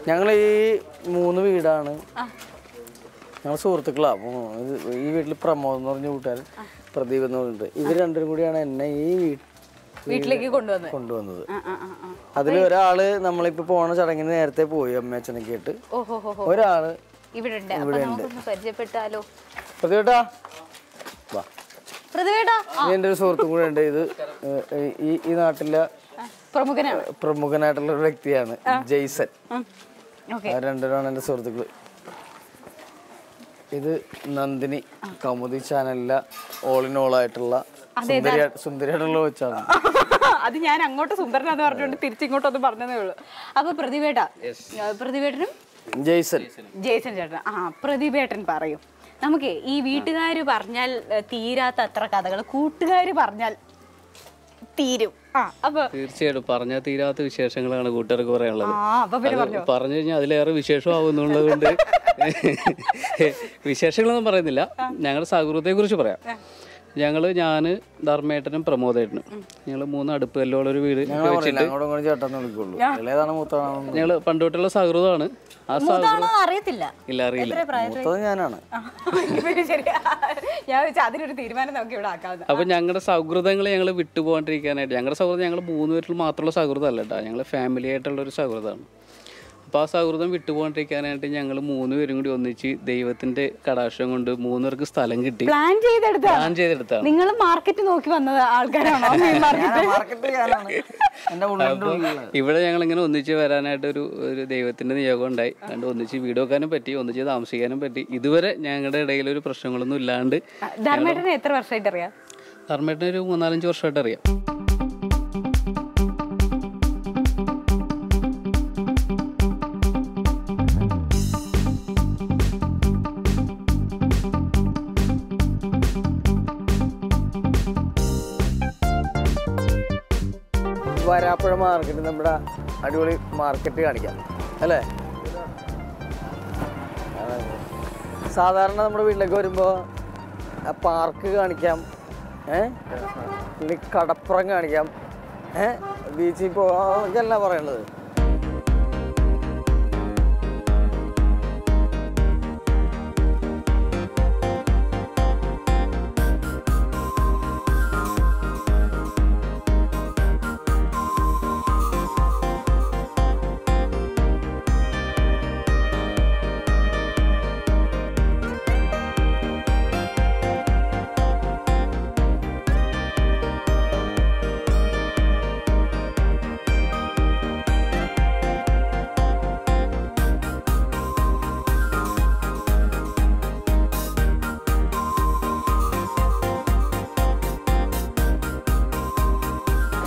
ഞങ്ങൾ ഈ 3 വീടാണ് ഞങ്ങൾ സുഹൃത്തുക്കളാ. ഈ വീട്ടിൽ പ്രമോദ് എന്ന് പറഞ്ഞ കൂട്ടുകാരൻ, പ്രദീപ് എന്ന് പറഞ്ഞിട്ട് ഇവർ രണ്ടും കൂടിയാണ് എന്നെ ഈ വീട്ടിലേക്ക് കൊണ്ടുവന്നത്. അതിൽ ഒരാള് നമ്മളിപ്പോ പോണ ചടങ്ങിന് നേരത്തെ പോയി അമ്മയച്ഛനൊക്കെ ആയിട്ട്. ഒരാള് ഇവിടെ ഉണ്ട്. പരിചയപ്പെട്ടാലോ? പ്രതിവേട്ടാ എന്റെ ഒരു സുഹൃത്തും കൂടെ ഉണ്ട്. ഇത് ഈ നാട്ടിലെ പ്രമുഖനായിട്ടുള്ള ഒരു വ്യക്തിയാണ് ജെയ്സൺ. രണ്ടുപേരാണ് എന്റെ സുഹൃത്തുക്കള്. ഇത് നന്ദിനി, കൗമുദി ചാനലിലെ ഓൾ ഇൻ ഓൾ ആയിട്ടുള്ള സുന്ദരിയായിട്ടുള്ള വെച്ചാണ്. അത് ഞാൻ അങ്ങോട്ട് സുന്ദരനാന്ന് പറഞ്ഞുകൊണ്ട് തിരിച്ചിങ്ങോട്ടൊന്ന് പറഞ്ഞതേ ഉള്ളൂ. അപ്പൊ പ്രതിഭേട്ടനും ജെയ്സൺ ചേട്ടൻ. പ്രതിഭേട്ടൻ പറയും, നമുക്ക് ഈ വീട്ടുകാര് പറഞ്ഞാൽ തീരാത്ത അത്ര കഥകൾ കൂട്ടുകാര് പറഞ്ഞാൽ തീരും. അപ്പൊ തീർച്ചയായിട്ടും പറഞ്ഞാൽ തീരാത്ത വിശേഷങ്ങളാണ് കൂട്ടുകാർക്ക് പറയാനുള്ളത്. പറഞ്ഞു കഴിഞ്ഞാൽ അതിലേറെ വിശേഷമാവുന്നുള്ളത് കൊണ്ട് വിശേഷങ്ങളൊന്നും പറയുന്നില്ല. ഞങ്ങളുടെ സൗഹൃദത്തെ കുറിച്ച് പറയാം. ഞാൻ ധർമ്മേട്ടനും പ്രമോദേട്ടനും ഞങ്ങൾ 3 അടുപ്പ് കല്ലുള്ളൊരു വീട് വെച്ചിട്ട് ഞങ്ങൾ പണ്ട് തൊട്ടുള്ള സൗഹൃദമാണ്. ആ സൗഹൃദം അറിയില്ല. അപ്പൊ ഞങ്ങളുടെ സൗഹൃദങ്ങൾ ഞങ്ങൾ വിട്ടുപോകാണ്ടിരിക്കാനായിട്ട്, ഞങ്ങളുടെ സൗഹൃദം ഞങ്ങൾ 3 പേരിൽ മാത്രമുള്ള സൗഹൃദം അല്ല കേട്ടോ, ഞങ്ങൾ ഫാമിലി ആയിട്ടുള്ള ഒരു സൗഹൃദമാണ്. അപ്പോൾ ആ സൗഹൃദം വിട്ടുപോകാണ്ടിരിക്കാനായിട്ട് ഞങ്ങൾ 3 പേരും കൂടി ഒന്നിച്ച് ദൈവത്തിന്റെ കടാക്ഷം കൊണ്ട് 3 പേർക്ക് സ്ഥലം കിട്ടി. പ്ലാൻ ചെയ്തെടുത്താണ്. നിങ്ങൾ മാർക്കറ്റ് നോക്കി വന്നത് ആൾക്കാരാണോ? ഇവിടെ ഞങ്ങൾ ഇങ്ങനെ ഒന്നിച്ച് വരാനായിട്ട് ഒരു ദൈവത്തിന്റെ നിയോഗം ഉണ്ടായി. അതുകൊണ്ട് ഒന്നിച്ച് വീട് വെക്കാനും പറ്റി, ഒന്നിച്ച് താമസിക്കാനും പറ്റി. ഇതുവരെ ഞങ്ങളുടെ ഇടയിൽ ഒരു പ്രശ്നങ്ങളൊന്നും ഇല്ലാണ്ട്. ധർമ്മേട്ടനെ എത്ര വർഷമായിട്ട് അറിയാം? ധർമ്മേട്ടനെ ഒരു 3-4 വർഷമായിട്ട് അറിയാം. വരാപ്പുഴ മാർക്കറ്റ്, നമ്മുടെ അടിപൊളി മാർക്കറ്റ് കാണിക്കാം അല്ലേ? സാധാരണ നമ്മുടെ വീട്ടിലേക്ക് വരുമ്പോൾ പാർക്ക് കാണിക്കാം, പിന്നെ കടപ്പുറം കാണിക്കാം, ബീച്ചിൽ പോകാം, ഇതല്ല പറയണത്.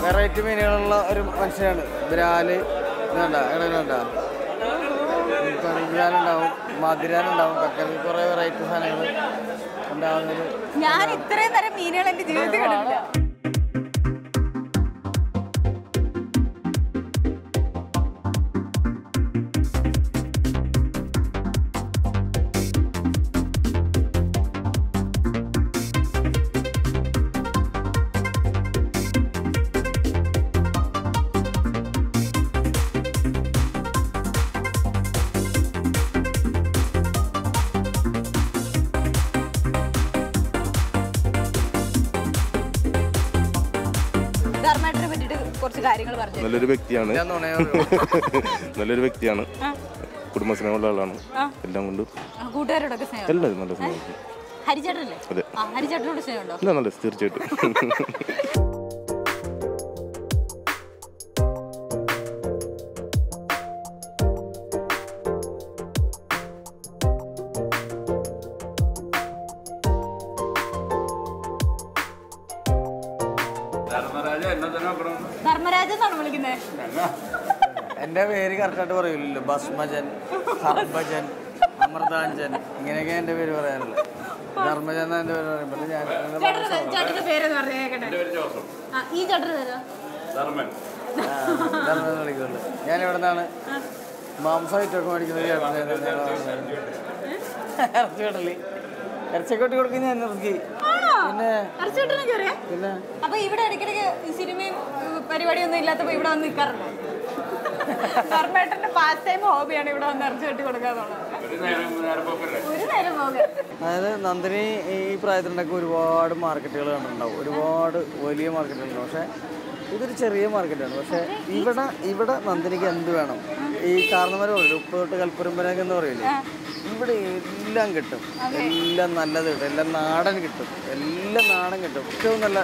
വെറൈറ്റി മീനുകളുള്ള ഒരു മനുഷ്യനാണ്. ബ്രാല് ഇടങ്ങളുണ്ടാവും, കരിബ്രാലുണ്ടാവും, മധുരാനുണ്ടാവും, കക്കറി, കുറേ വെറൈറ്റി സാധനങ്ങൾ ഉണ്ടാവുന്നത്. ഞാൻ ഇത്രയും തരം മീനുകൾ എൻ്റെ ജീവിതത്തിൽ കണ്ടിട്ടില്ല. നല്ലൊരു വ്യക്തിയാണ്, നല്ലൊരു വ്യക്തിയാണ്, കുടുംബസ്നേഹമുള്ള ആളാണ്. എല്ലാം കൊണ്ടും എല്ലാവരും നല്ല സ്നേഹം. അതെ, നല്ല തീർച്ചയായിട്ടും. എന്റെ പേര് കറക്റ്റായിട്ട് പറയൂലല്ലോ. ഭസ്മജൻ, ഹർഭജൻ, അമൃതാഞ്ജൻ, ഇങ്ങനെയൊക്കെ എന്റെ പേര് പറയാറില്ല. ധർമ്മജൻ എന്നാ എന്റെ പേര് പറയുമ്പോൾ ഞാൻ ഇവിടെ നിന്നാണ് മാംസം ഐറ്റമൊക്കെ മേടിക്കുന്നത്. ഇറച്ചിക്കട്ടല് ഇറച്ചിക്കൊട്ടി കൊടുക്കുന്ന ഞാൻ ഇറക്കി. പിന്നെ അപ്പൊ ഇവിടെ ഇടയ്ക്കിടയ്ക്ക് സിനിമയും പരിപാടിയൊന്നും ഇല്ലാത്തപ്പോ ഇവിടെ വന്ന് നിൽക്കാറുണ്ടോ? ധർമ്മേട്ടന്റെ പാസ്റ്റ് ടൈം ഹോബിയാണ് ഇവിടെ വന്ന് ഇറച്ചി വെട്ടി കൊടുക്കാന്നുള്ളത്. ഒരു നേരം പോകെ. അതായത് നന്ദിനി ഈ പ്രായത്തിലൊക്കെ ഒരുപാട് മാർക്കറ്റുകൾ കണ്ടിട്ടുണ്ടാവും, ഒരുപാട് വലിയ മാർക്കറ്റുകളുണ്ടാവും. പക്ഷെ ഇതൊരു ചെറിയ മാർക്കറ്റാണ്. പക്ഷെ ഇവിടെ നന്ദിനിക്ക് എന്ത് വേണം, ഈ കാരണവരെ പറയില്ല, ഉപ്പ് തൊട്ട് കൽപ്പുരമ്പനൊക്കെ എന്ന് പറയില്ലേ, ഇവിടെ എല്ലാം കിട്ടും, എല്ലാം നല്ലത് കിട്ടും, എല്ലാം നാടൻ കിട്ടും, എല്ലാം നാടൻ കിട്ടും. ഏറ്റവും നല്ല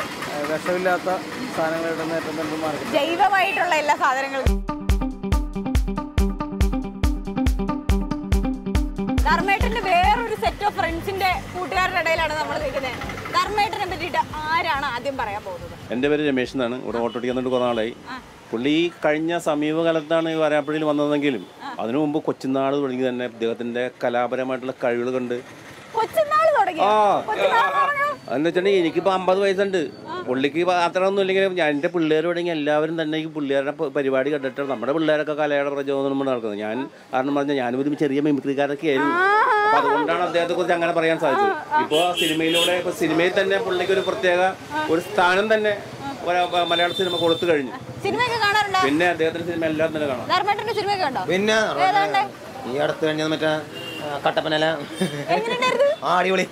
വിഷമില്ലാത്ത സാധനങ്ങൾ കിട്ടുന്ന ഏറ്റവും നല്ല മാർക്കറ്റ്, ജൈവമായിട്ടുള്ള എല്ലാ സാധനങ്ങളും. ധർമ്മേട്ടന്റെ വേറൊരു സെറ്റ് ഓഫ് ഫ്രണ്ട്സിന്റെ കൂട്ടുകാരുടെ ഇടയിലാണ് നമ്മൾ നിൽക്കുന്നത്. ധർമ്മേട്ടനെ പറ്റിയിട്ട് ആരാണ് ആദ്യം പറയാൻ പോകുന്നത്? എൻ്റെ പേര് രമേശ് എന്നാണ്. ഇവിടെ ഓട്ടോ ഓടിക്കുന്നുണ്ട് കുറേ നാളായി. പുള്ളി ഈ കഴിഞ്ഞ സമീപകാലത്താണ് ഈ വരാപ്പുഴയിൽ വന്നതെങ്കിലും അതിനു മുമ്പ് കൊച്ചുനാൾ തുടങ്ങി തന്നെ അദ്ദേഹത്തിൻ്റെ കലാപരമായിട്ടുള്ള കഴിവുകൾ കണ്ട് അതെന്ന് വെച്ചിട്ടുണ്ടെങ്കിൽ എനിക്കിപ്പോൾ 50 വയസ്സുണ്ട്. പുള്ളിക്ക് അത്രയൊന്നും ഇല്ലെങ്കിലും ഞാൻ എൻ്റെ പിള്ളേരോടെങ്കിൽ എല്ലാവരും തന്നെ ഈ പിള്ളേരുടെ പരിപാടി കണ്ടിട്ട് നമ്മുടെ പിള്ളേരൊക്കെ കലയുടെ പ്രചോദനം കൊണ്ട് നടക്കുന്നത്. ഞാൻ കാരണം പറഞ്ഞാൽ ഞാനൊരു ചെറിയ മിമിക്രിക്കാരൊക്കെ ആയിരുന്നു. അപ്പം അതുകൊണ്ടാണ് അദ്ദേഹത്തെ കുറിച്ച് അങ്ങനെ പറയാൻ സാധിച്ചത്. ഇപ്പോൾ സിനിമയിൽ തന്നെ പുള്ളിക്ക് ഒരു പ്രത്യേക ഒരു സ്ഥാനം തന്നെ മലയാള സിനിമ കൊടുത്തു കഴിഞ്ഞു. പിന്നെ അദ്ദേഹത്തിന്റെ സിനിമ എല്ലാം തന്നെ കാണാം. പിന്നെ ഈ അടുത്ത് കഴിഞ്ഞത് മറ്റേ കട്ടപ്പനല അടിപൊളി.